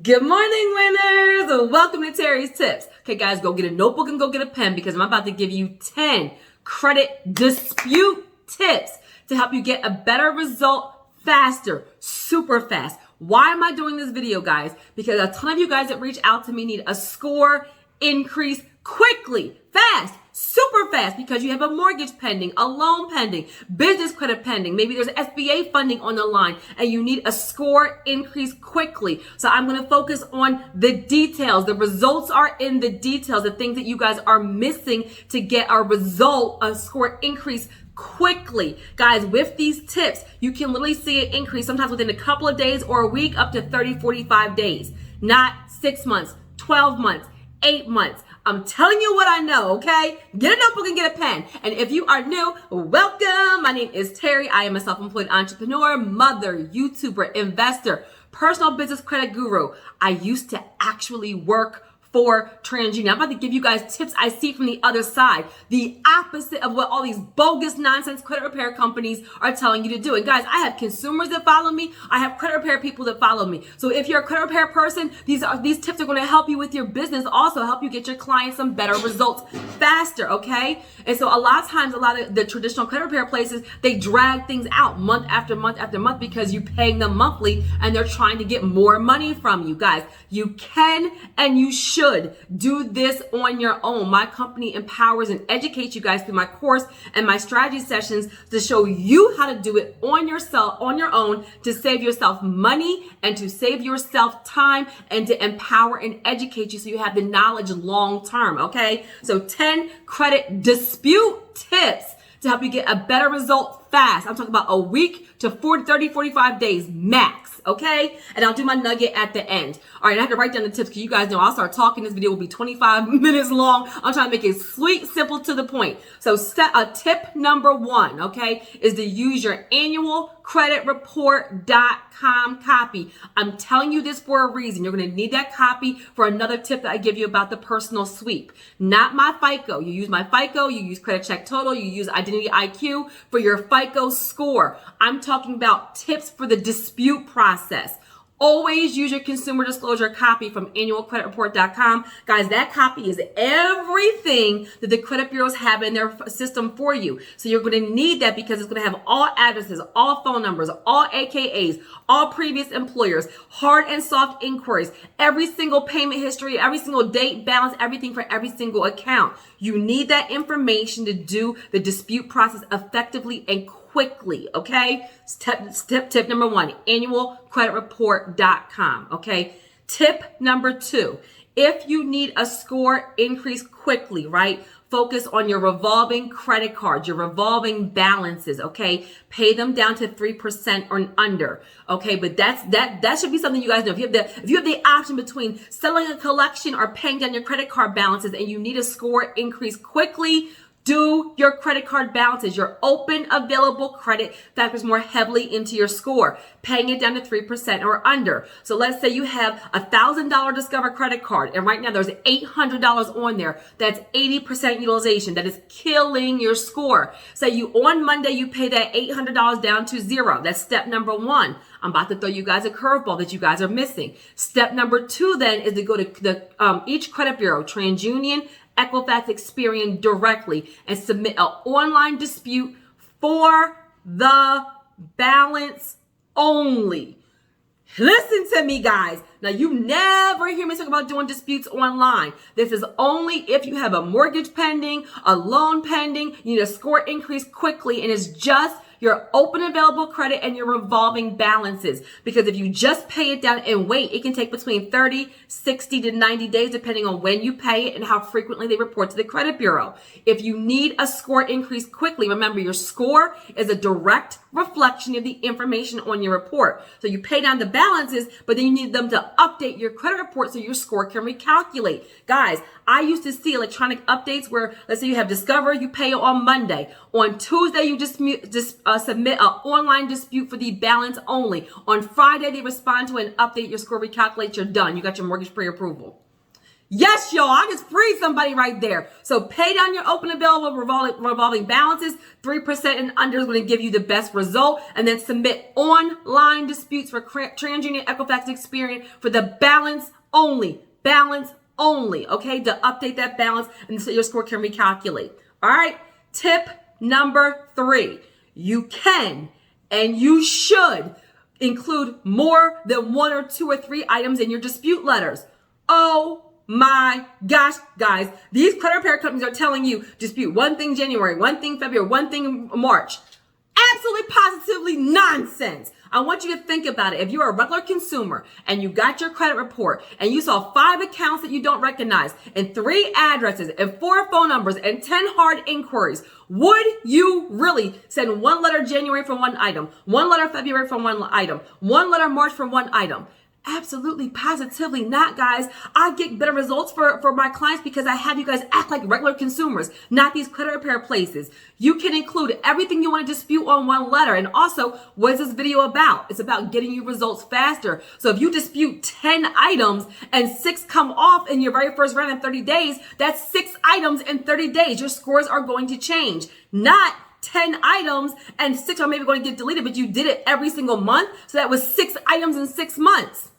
Good morning, winners. Welcome to Terri's Tips. Okay, guys, go get a notebook and go get a pen because I'm about to give you 10 credit dispute tips to help you get a better result faster, super fast. Why am I doing this video, guys? Because a ton of you guys that reach out to me need a score increase quickly, fast, super fast, because you have a mortgage pending, a loan pending, business credit pending, maybe there's SBA funding on the line, and you need a score increase quickly. So I'm going to focus on the details. The results are in the details, the things that you guys are missing to get a result, a score increase quickly. Guys, with these tips, you can literally see an increase sometimes within a couple of days or a week, up to 30, 45 days, not 6 months, 12 months, 8 months. I'm telling you what I know, okay? Get a notebook and get a pen. And if you are new, welcome. My name is Terri. I am a self-employed entrepreneur, mother, YouTuber, investor, personal business credit guru. I used to actually work for TransUnion. I'm about to give you guys tips I see from the other side, the opposite of what all these bogus nonsense credit repair companies are telling you to do. And guys, I have consumers that follow me. I have credit repair people that follow me. So if you're a credit repair person, these tips are going to help you with your business, also help you get your clients some better results faster, okay? And so a lot of times, a lot of the traditional credit repair places, they drag things out month after month after month because you're paying them monthly and they're trying to get more money from you. Guys, you can and you should do this on your own. My company empowers and educates you guys through my course and my strategy sessions to show you how to do it on your own, to save yourself money and to save yourself time and to empower and educate you so you have the knowledge long term, okay? So 10 credit dispute tips to help you get a better result fast. I'm talking about a week to 40, 30, 45 days max, okay? And I'll do my nugget at the end. All right, I have to write down the tips because you guys know I'll start talking. This video will be 25 minutes long. I'm trying to make it sweet, simple, to the point. So tip number 1, okay, is to use your annual creditreport.com copy. I'm telling you this for a reason. You're going to need that copy for another tip that I give you about the personal sweep. Not my FICO. You use my FICO, you use credit check total, you use identity IQ for your FICO score. I'm talking about tips for the dispute process. Always use your consumer disclosure copy from annualcreditreport.com. Guys, that copy is everything that the credit bureaus have in their system for you. So you're going to need that because it's going to have all addresses, all phone numbers, all AKAs, all previous employers, hard and soft inquiries, every single payment history, every single date, balance, everything for every single account. You need that information to do the dispute process effectively and quickly, okay? Tip number 1, annualcreditreport.com, okay? Tip number 2, if you need a score increase quickly, right? Focus on your revolving credit cards, your revolving balances, okay? Pay them down to 3% or under, okay? But that should be something you guys know. If you have the option between selling a collection or paying down your credit card balances and you need a score increase quickly, do your credit card balances, your open available credit factors more heavily into your score, paying it down to 3% or under. So let's say you have a $1,000 Discover credit card, and right now there's $800 on there. That's 80% utilization. That is killing your score. Say you on Monday, you pay that $800 down to 0. That's step number 1. I'm about to throw you guys a curveball that you guys are missing. Step number 2 then is to go to each credit bureau, TransUnion, Equifax, Experian directly and submit an online dispute for the balance only. Listen to me, guys. Now, you never hear me talk about doing disputes online. This is only if you have a mortgage pending, a loan pending, you need a score increase quickly, and it's just your open available credit and your revolving balances. Because if you just pay it down and wait, it can take between 30, 60 to 90 days, depending on when you pay it and how frequently they report to the credit bureau. If you need a score increase quickly, remember your score is a direct reflection of the information on your report. So you pay down the balances, but then you need them to update your credit report so your score can recalculate. Guys, I used to see electronic updates where, let's say you have Discover, you pay it on Monday. On Tuesday, you just submit an online dispute for the balance only. On Friday, they respond to it and update your score, recalculate, you're done. You got your mortgage pre-approval. Yes, y'all, I just freed somebody right there. So pay down your open available revolving balances. 3% and under is going to give you the best result. And then submit online disputes for TransUnion Equifax Experian for the balance only. Balance only, okay? To update that balance and so your score can recalculate. All right? Tip number 3. You can and you should include more than 1 or 2 or 3 items in your dispute letters. Oh my gosh, guys, these credit repair companies are telling you dispute one thing January, one thing February, one thing March. Absolutely positively nonsense. I want you to think about it. If you're a regular consumer and you got your credit report and you saw 5 accounts that you don't recognize and 3 addresses and 4 phone numbers and 10 hard inquiries, would you really send 1 letter January for 1 item, 1 letter February for 1 item, 1 letter March for 1 item? Absolutely, positively not, guys. I get better results for my clients because I have you guys act like regular consumers, not these credit repair places. You can include everything you want to dispute on 1 letter. And also, what is this video about? It's about getting you results faster. So if you dispute 10 items and 6 come off in your very first round in 30 days, that's 6 items in 30 days. Your scores are going to change. Not 10 items and 6 are maybe going to get deleted, but you did it every single month. So that was 6 items in 6 months.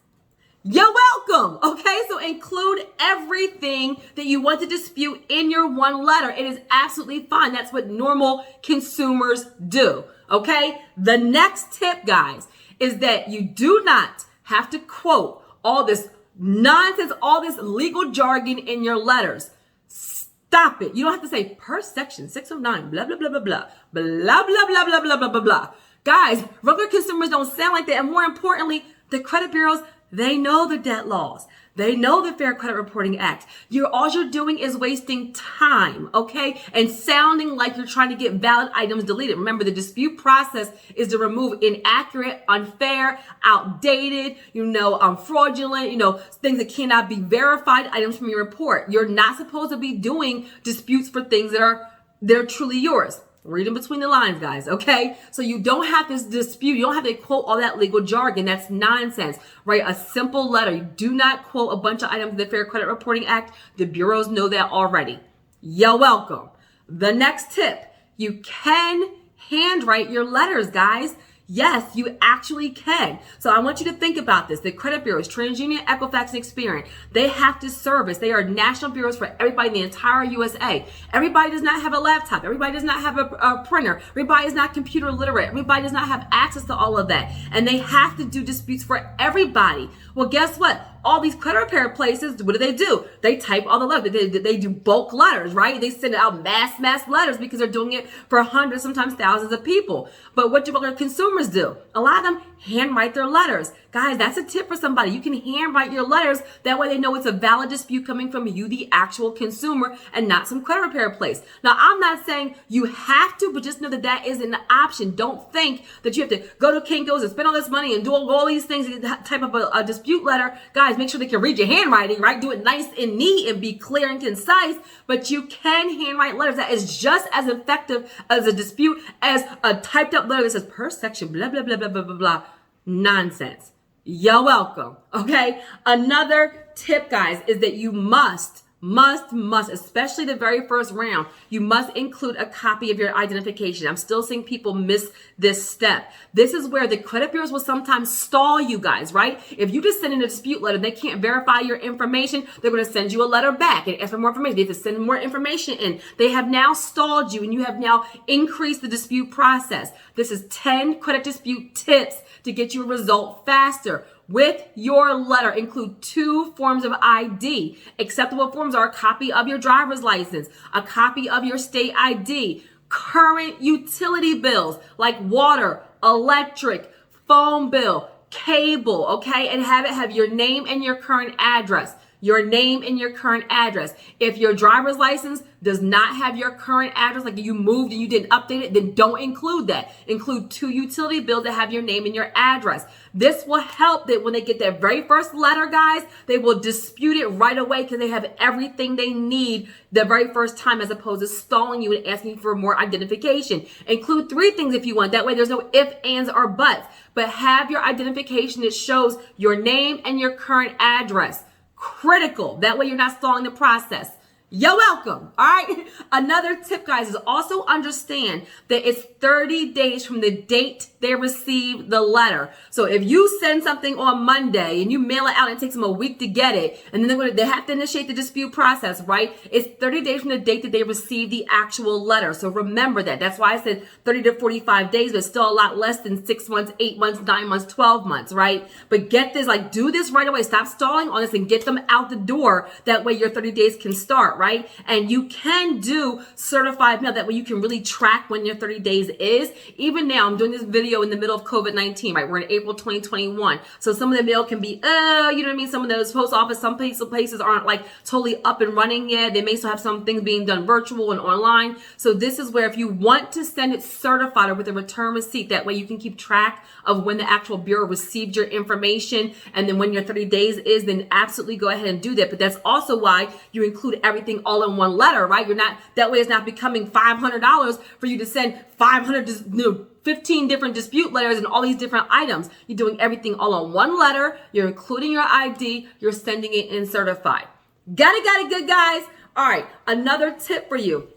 You're welcome. Okay, so include everything that you want to dispute in your 1 letter. It is absolutely fine. That's what normal consumers do. Okay, the next tip, guys, is that you do not have to quote all this nonsense, all this legal jargon in your letters. Stop it. You don't have to say per section 609, blah, blah, blah, blah, blah, blah, blah, blah, blah, blah, blah, blah, blah. Guys, regular consumers don't sound like that. And more importantly, the credit bureaus, they know the debt laws. They know the Fair Credit Reporting Act. All you're doing is wasting time, okay? And sounding like you're trying to get valid items deleted. Remember, the dispute process is to remove inaccurate, unfair, outdated, fraudulent, things that cannot be verified items from your report. You're not supposed to be doing disputes for things that are truly yours. Read in between the lines, guys, okay? So you don't have to dispute. You don't have to quote all that legal jargon. That's nonsense, right? A simple letter. You do not quote a bunch of items in the Fair Credit Reporting Act. The bureaus know that already. You're welcome. The next tip, you can handwrite your letters, guys. Yes, you actually can. So I want you to think about this. The credit bureaus, TransUnion, Equifax, and Experian, they have to service. They are national bureaus for everybody in the entire USA. Everybody does not have a laptop. Everybody does not have a printer. Everybody is not computer literate. Everybody does not have access to all of that. And they have to do disputes for everybody. Well, guess what? All these credit repair places, what do? They type all the letters. They do bulk letters, right? They send out mass letters because they're doing it for hundreds, sometimes thousands of people. But what do regular consumers do? A lot of them handwrite their letters. Guys, that's a tip for somebody. You can handwrite your letters. That way they know it's a valid dispute coming from you, the actual consumer, and not some credit repair place. Now, I'm not saying you have to, but just know that that is an option. Don't think that you have to go to Kinko's and spend all this money and do all these things and type up a dispute letter. Guys, make sure they can read your handwriting, right? Do it nice and neat and be clear and concise, but you can handwrite letters. That is just as effective as a dispute as a typed up letter that says per section, blah, blah, blah, blah, blah, blah, blah. Nonsense. You're welcome. Okay. Another tip, guys, is that you must, especially the very first round, you must include a copy of your identification. I'm still seeing people miss this step. This is where the credit bureaus will sometimes stall you guys, right? If you just send in a dispute letter, they can't verify your information. They're going to send you a letter back and ask for more information. They have to send more information in. They have now stalled you and you have now increased the dispute process. This is 10 credit dispute tips to get you a result faster. With your letter, include 2 forms of ID. Acceptable forms are a copy of your driver's license, a copy of your state ID, current utility bills like water, electric, phone bill, cable, okay? And have your name and your current address. Your name and your current address. If your driver's license does not have your current address, like you moved and you didn't update it, then don't include that. Include 2 utility bills that have your name and your address. This will help that when they get that very first letter, guys, they will dispute it right away because they have everything they need the very first time, as opposed to stalling you and asking for more identification. Include 3 things if you want. That way there's no ifs, ands, or buts. But have your identification that shows your name and your current address. Critical. That way you're not stalling the process. You're welcome. All right. Another tip, guys, is also understand that it's 30 days from the date they receive the letter. So if you send something on Monday and you mail it out and it takes them a week to get it, and then they have to initiate the dispute process, right? It's 30 days from the date that they receive the actual letter. So remember that. That's why I said 30 to 45 days, but still a lot less than 6 months, 8 months, 9 months, 12 months, right? But get this, like, do this right away. Stop stalling on this and get them out the door. That way your 30 days can start, right? And you can do certified mail. That way you can really track when your 30 days is. Even now, I'm doing this video in the middle of COVID-19, right? We're in April 2021. So some of the mail can be, you know what I mean? Some of those post office, some places aren't like totally up and running yet. They may still have some things being done virtual and online. So this is where if you want to send it certified or with a return receipt, that way you can keep track of when the actual bureau received your information. And then when your 30 days is, then absolutely go ahead and do that. But that's also why you include everything all in one letter, right? You're not, that way it's not becoming $500 for you to send 15 different dispute letters and all these different items. You're doing everything all on one letter. You're including your ID. You're sending it in certified. Got it, good guys. All right. Another tip for you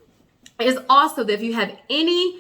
is also that if you have any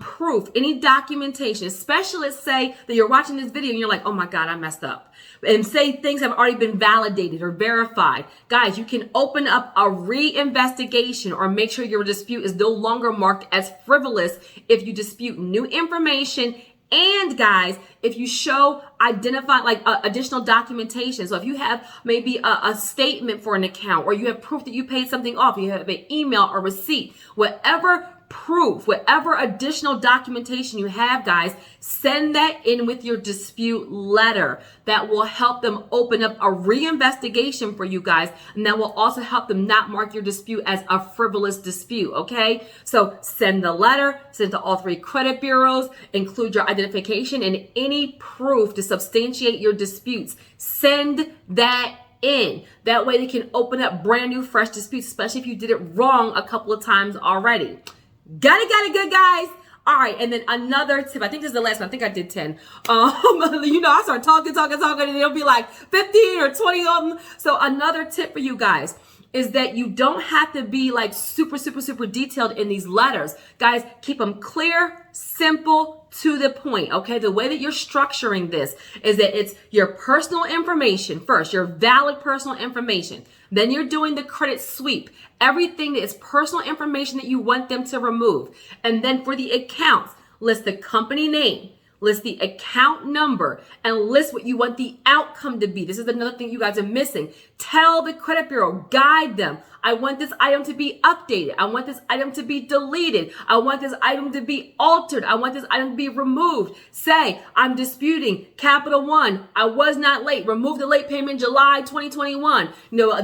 proof, any documentation, especially let's say that you're watching this video and you're like, oh my God, I messed up. And say things have already been validated or verified. Guys, you can open up a re-investigation or make sure your dispute is no longer marked as frivolous if you dispute new information. And guys, if you show additional documentation. So if you have maybe a statement for an account, or you have proof that you paid something off, you have an email or receipt, whatever proof, whatever additional documentation you have, guys, send that in with your dispute letter. That will help them open up a reinvestigation for you guys. And that will also help them not mark your dispute as a frivolous dispute. Okay. So send the letter, send to all 3 credit bureaus, include your identification and any proof to substantiate your disputes. Send that in. That way they can open up brand new, fresh disputes, especially if you did it wrong a couple of times already. Got it, good guys. All right, and then another tip. I think this is the last one. I think I did 10. I start talking, and it'll be like 15 or 20 of them. So another tip for you guys is that you don't have to be like super detailed in these letters. Guys, keep them clear, simple, to the point, okay? The way that you're structuring this is that it's your personal information first, your valid personal information. Then you're doing the credit sweep, everything that is personal information that you want them to remove. And then for the accounts, list the company name, list the account number, and list what you want the outcome to be. This is another thing you guys are missing. Tell the credit bureau, guide them. I want this item to be updated. I want this item to be deleted. I want this item to be altered. I want this item to be removed. Say, I'm disputing Capital One. I was not late. Remove the late payment July 2021.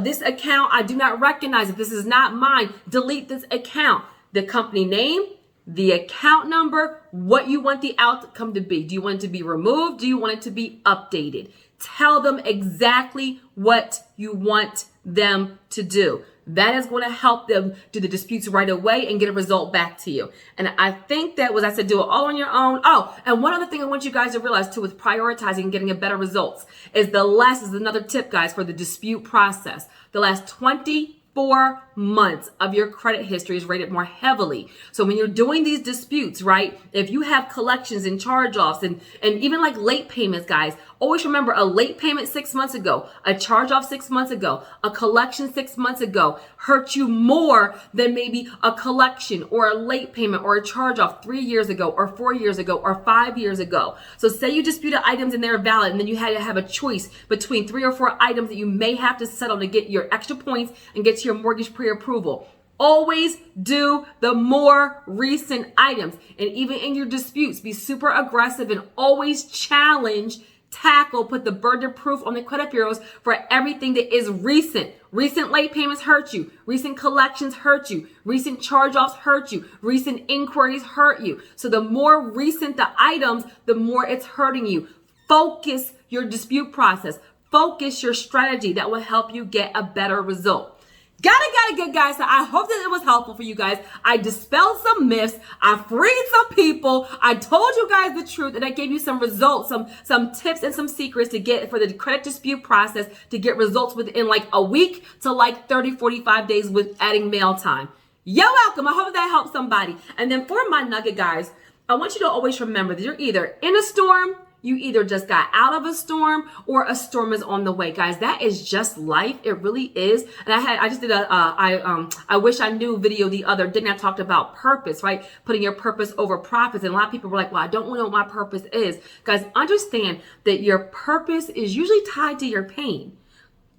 This account, I do not recognize it. This is not mine. Delete this account. The company name, the account number, what you want the outcome to be. Do you want it to be removed? Do you want it to be updated? Tell them exactly what you want them to do. That is going to help them do the disputes right away and get a result back to you. And I think that was, I said, do it all on your own. Oh, and one other thing I want you guys to realize too with prioritizing and getting a better results is another tip, guys, for the dispute process. The last 24 months of your credit history is rated more heavily. So when you're doing these disputes, right, if you have collections and charge-offs and even like late payments, guys, always remember a late payment 6 months ago, a charge-off 6 months ago, a collection 6 months ago hurt you more than maybe a collection or a late payment or a charge-off 3 years ago or 4 years ago or 5 years ago. So say you disputed items and they're valid, and then you had to have a choice between 3 or 4 items that you may have to settle to get your extra points and get to your mortgage pre-approval. Always do the more recent items. And even in your disputes, be super aggressive and always challenge, tackle, put the burden of proof on the credit bureaus for everything that is recent. Recent late payments hurt you. Recent collections hurt you. Recent charge-offs hurt you. Recent inquiries hurt you. So the more recent the items, the more it's hurting you. Focus your dispute process. Focus your strategy that will help you get a better result. Got it, good, guys. So I hope that it was helpful for you guys. I dispelled some myths. I freed some people. I told you guys the truth, and I gave you some results, some tips and some secrets to get for the credit dispute process to get results within like a week to like 30, 45 days with adding mail time. You're welcome. I hope that helps somebody. And then for my nugget, guys, I want you to always remember that you're either in a storm, you either just got out of a storm, or a storm is on the way, guys. That is just life. It really is. And I just did I wish I knew video the other day. I talked about purpose, right? Putting your purpose over profits. And a lot of people were like, well, I don't know what my purpose is. Guys, understand that your purpose is usually tied to your pain.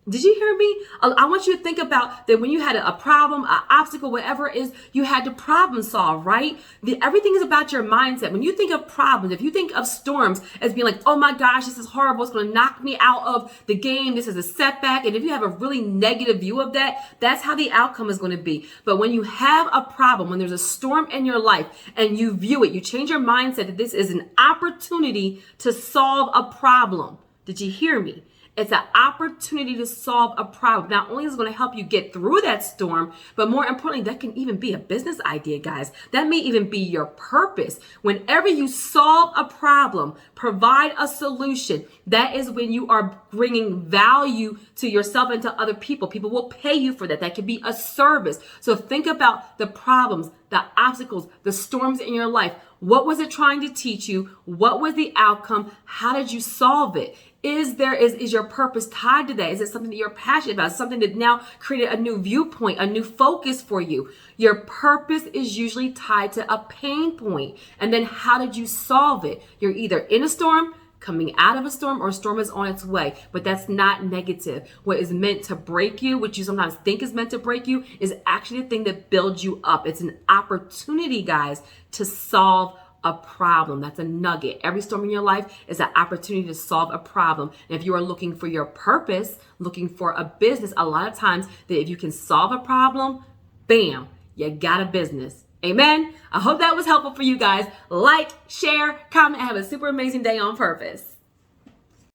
Did you hear me? I want you to think about that when you had a problem, an obstacle, whatever it is, you had to problem solve, right? Everything is about your mindset. When you think of problems, if you think of storms as being like, oh my gosh, this is horrible, it's going to knock me out of the game, this is a setback. And if you have a really negative view of that, that's how the outcome is going to be. But when you have a problem, when there's a storm in your life and you view it, you change your mindset that this is an opportunity to solve a problem. Did you hear me? It's an opportunity to solve a problem. Not only is it going to help you get through that storm, but more importantly, that can even be a business idea, guys. That may even be your purpose. Whenever you solve a problem, provide a solution, that is when you are bringing value to yourself and to other people. People will pay you for that. That could be a service. So think about the problems, the obstacles, the storms in your life. What was it trying to teach you? What was the outcome? How did you solve it? Is your purpose tied to that? Is it something that you're passionate about? Something that now created a new viewpoint, a new focus for you? Your purpose is usually tied to a pain point. And then how did you solve it? You're either in a storm, coming out of a storm, or a storm is on its way. But that's not negative. What is meant to break you, which you sometimes think is meant to break you, is actually the thing that builds you up. It's an opportunity, guys, to solve a problem. That's a nugget. Every storm in your life is an opportunity to solve a problem. And if you are looking for your purpose, looking for a business, a lot of times that if you can solve a problem, bam, you got a business. Amen. I hope that was helpful for you guys. Like, share, comment, and have a super amazing day on purpose.